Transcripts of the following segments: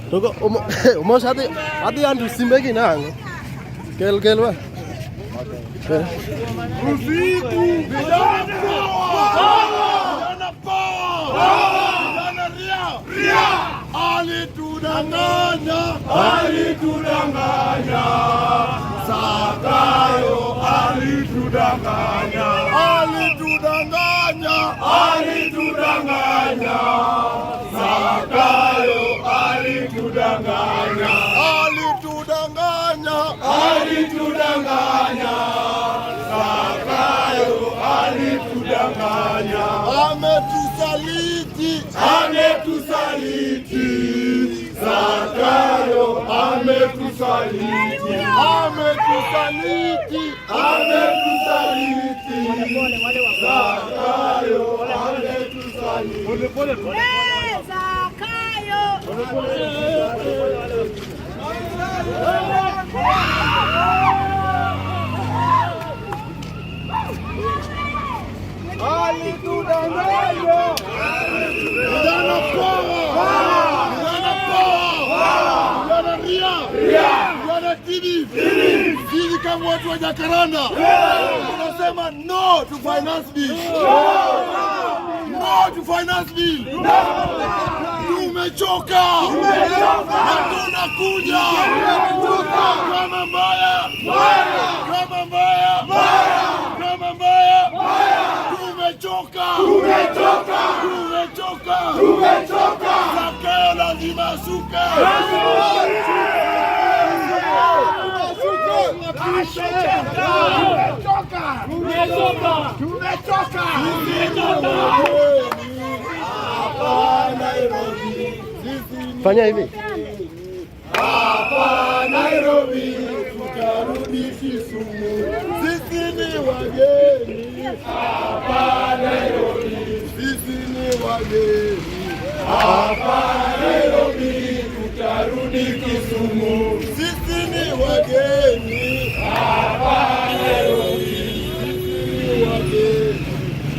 Tuko umos hati andu simbe kinango. Kel wa. Usiku vijana ria alitudanganya Zakayo alitudanganya Zakayo alitudanganya Zakayo alitudanganya ametusaliti Zakayo ametusaliti Zakayo Sisi kama watu wa Jacaranda tunasema no to finance bill. No to finance bill. Tumechoka. Hatuna kuja. Kama mbaya. Tumechoka. Zakayo lazima asuke. Tumechoka. Fanya hivi. Hapa Nairobi tutarudi Kisumu. Sisi ni wageni. Hapa Nairobi sisi ni wageni. Hapa Nairobi tutarudi Kisumu. Sisi ni wageni. Hapa Nairobi sisi ni wageni.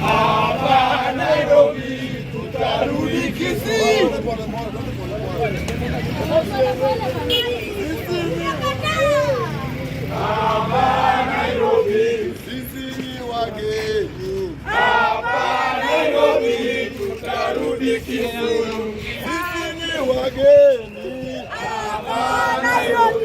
Hapa Nairobi tutarudi Kisumu. Hapa Nairobi sisi ni wageni. Hapa Nairobi tutarudi Kisumu. Sisi ni wageni. Hapa Nairobi